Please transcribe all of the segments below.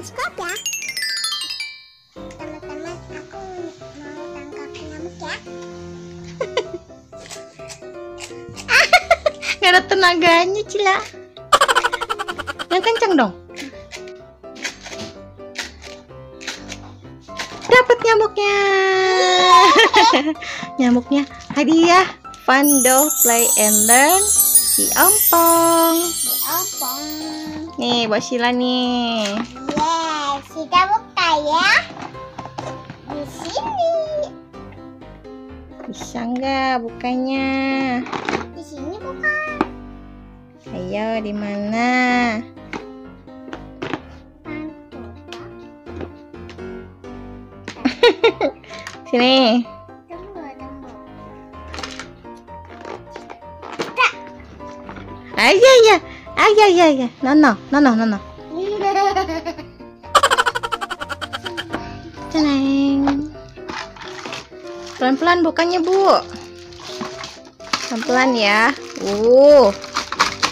Stop ya. Teman-teman, aku mau tangkap nyamuk ya. Gak ada tenaganya, Cila. Yang kencang dong. Dapat nyamuknya. Nyamuknya hadiah Fando Play and Learn si ompong. Opong. Nih buat Sila nih. Yes, kita buka ya. Di sini. Bisa nggak bukanya? Di sini bukan. Ayo, di mana? Sini. Tunggu. Ayo. Nono. Tenang. Pelan-pelan bukanya, Bu. Pelan-pelan ya.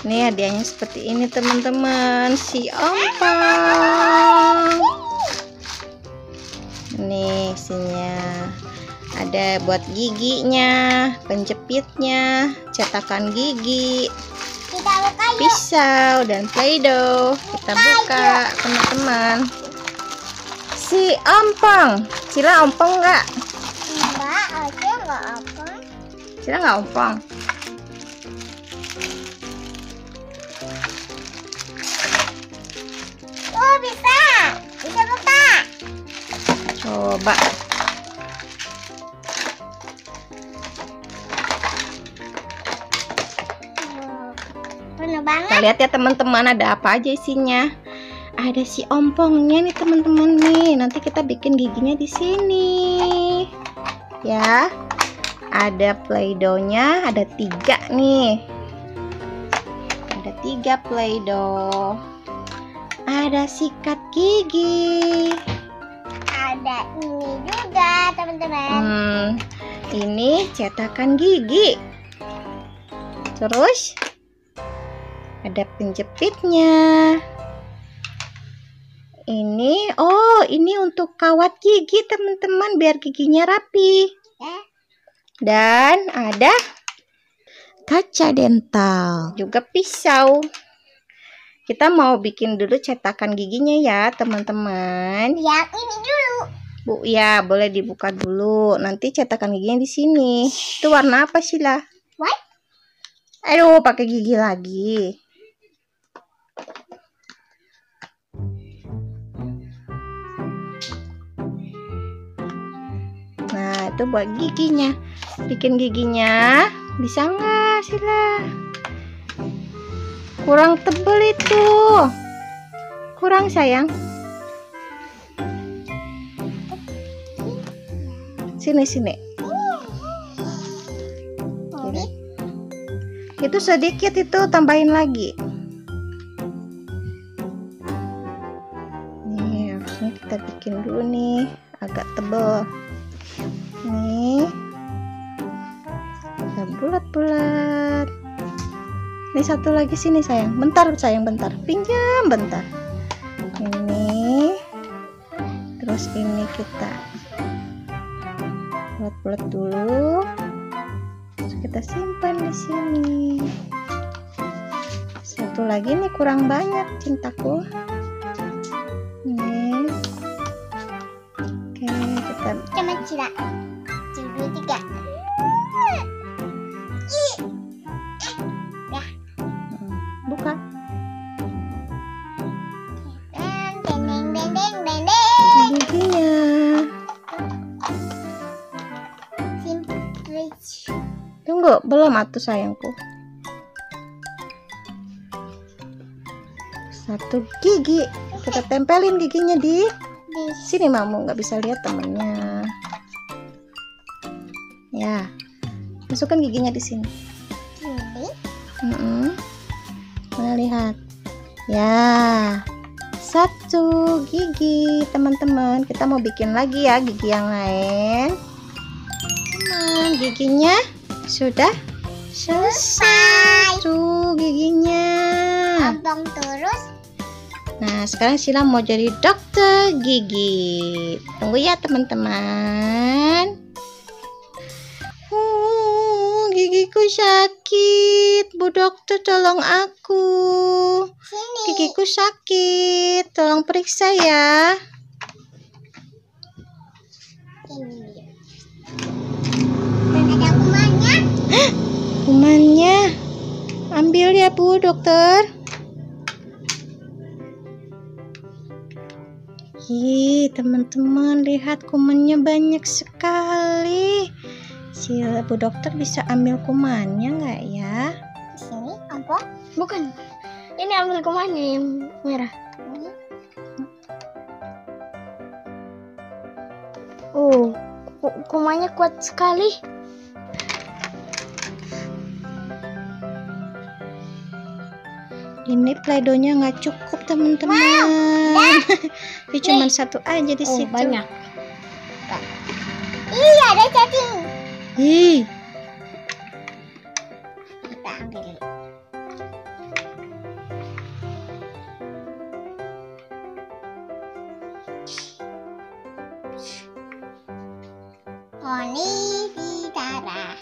Nih hadiahnya seperti ini, teman-teman. Si ompong. Nih isinya. Ada buat giginya, penjepitnya, cetakan gigi, Kita buka yuk. pisau, dan play-doh. Kita buka, teman-teman. Si ompong. Cila ompong nggak? Enggak, aja enggak apa. Cila nggak ompong. Oh, bisa. Bisa buka. Coba. Penuh banget. Kita lihat ya, teman-teman, ada apa aja isinya. Ada si ompongnya nih, teman-teman nih. Nanti kita bikin giginya di sini. Ya. Ada play-doh-nya, ada 3 nih. Ada 3 play-doh. Ada sikat gigi. Ada ini juga, teman-teman. Ini cetakan gigi. Terus ada penjepitnya. Ini untuk kawat gigi, teman-teman, biar giginya rapi. Dan ada kaca dental, juga pisau. Kita mau bikin dulu cetakan giginya ya, teman-teman. Yang ini dulu. Bu, ya boleh dibuka dulu. Nanti cetakan giginya di sini. Itu warna apa, Sila? What? Aduh, pakai gigi lagi. Nah, itu buat giginya. Bikin giginya. Bisa nggak, Sila? Kurang tebel itu. Kurang, sayang. Sini. Itu sedikit, itu tambahin lagi. Nih, harusnya kita bikin dulu nih, agak tebal. Nih, kita bulat-bulat. Ini satu lagi sini, sayang. Bentar, sayang, bentar. Pinjam bentar. Ini. Terus ini kita bulat-bulat dulu. Terus kita simpan di sini. Satu lagi nih, kurang banyak, cintaku. Ini. Oke, kita Cuma Cila. 1, 2, 3. buka. Bendeng. Giginya. Tunggu, belum atuh, sayangku. Satu gigi. Kita tempelin giginya di sini, Mamu. Nggak bisa lihat temennya. Ya. Masukkan giginya di sini. Mana lihat. Ya. Satu gigi, teman-teman. Kita mau bikin lagi ya gigi yang lain. Nah, giginya sudah selesai. Tuh giginya. Abang terus. Nah, Nah, sekarang Sila mau jadi dokter gigi. Tunggu ya teman-teman. Gigiku sakit. Bu dokter tolong aku. Sini. Gigiku sakit. Tolong periksa ya. Ini dia. Dan ada kumannya. Kumannya. Ambil ya Bu dokter. Ih, teman-teman, lihat kumannya banyak sekali. Si Bu dokter bisa ambil kumannya nggak ya? Di sini apa? Bukan. Ini ambil kumannya yang merah. Ini. Oh, kumannya kuat sekali. Ini play-dohnya nggak cukup teman-teman. Ini cuma satu aja di Oh, situ. banyak. Iya, ada cacing. Ih, Kita ambil. Poni di darah.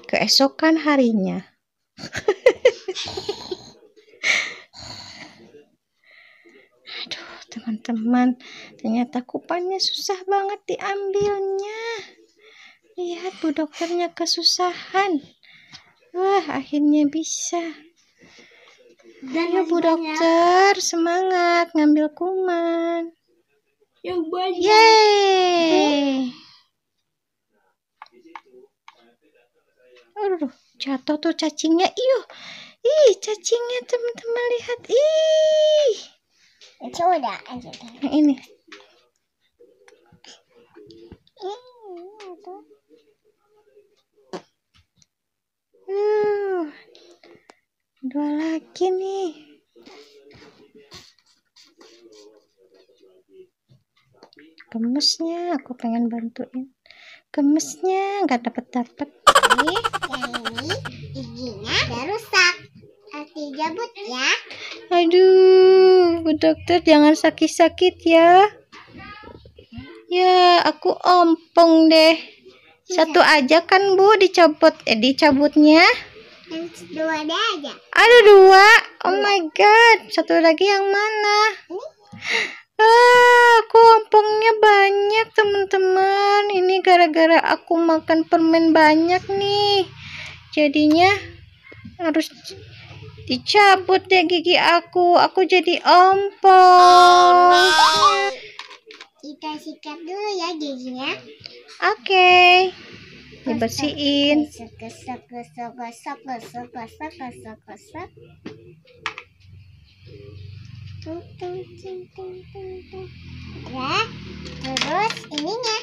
keesokan harinya. Aduh, teman-teman, ternyata kupannya susah banget diambilnya. Lihat, Bu dokternya kesusahan. Wah, akhirnya bisa. Dan Ayo Bu dokter, semangat ngambil kuman. yang banyak. Yeay. Aduh, jatuh tuh cacingnya. Ih, cacingnya teman-teman lihat. Ih. Itu udah aja deh. Yang ini. Tuh. Dua lagi nih. Gemesnya, aku pengen bantuin. Gemesnya nggak dapet. Yang ini giginya udah rusak. Harus dijabut ya. Aduh, Bu dokter jangan sakit-sakit ya. Ya, aku ompong deh. Satu aja kan Bu dicabutnya. Yang dua ada aja. Ada dua. Oh my god. Satu lagi yang mana? Aku ompongnya banyak teman-teman. Ini gara-gara aku makan permen banyak nih. Jadinya harus dicabut deh gigi aku. Aku jadi ompong. Kita sikat dulu ya giginya. Oke. Dibersihin. Gosok. Ya, terus ininya.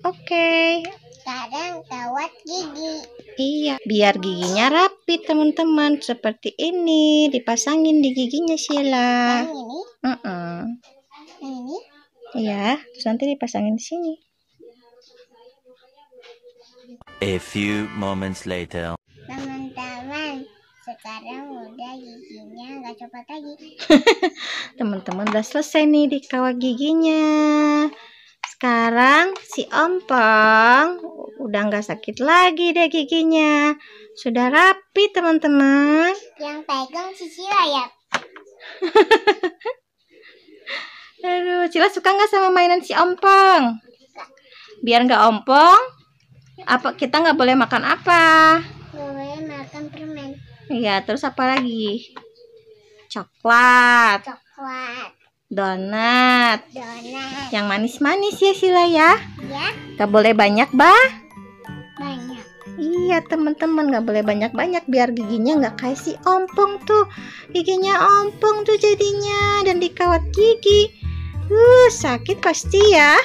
Oke. Sekarang kawat gigi. Iya, biar giginya rapi teman-teman. Seperti ini, dipasangin di giginya Sheila. Yang ini, yang ini. Iya, terus nanti dipasangin di sini. A few moments later. Teman-teman, sekarang udah giginya nggak copot lagi. Teman-teman udah selesai nih dikawat giginya. Sekarang si ompong udah nggak sakit lagi deh giginya. Sudah rapi teman-teman. Yang pegang si Sila ya. Aduh, Cila suka nggak sama mainan si ompong? Biar nggak ompong, kita nggak boleh makan apa? Nggak boleh makan permen. Iya, terus apa lagi? Coklat, Coklat, donat, donat. yang manis-manis ya Sila ya. Ya, Gak boleh banyak bah. banyak. Iya teman-teman, gak boleh banyak-banyak biar giginya nggak kayak si ompong tuh. Giginya ompong tuh jadinya dan dikawat gigi. Sakit pasti ya.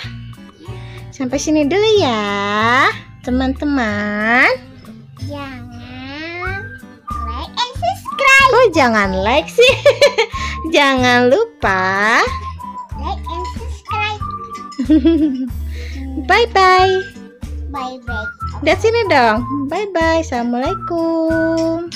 Sampai sini dulu ya teman-teman. Jangan like and subscribe. Oh jangan like sih. Jangan lupa Like and subscribe. bye-bye. Bye bye. Lihat sini dong. Bye-bye. Assalamualaikum.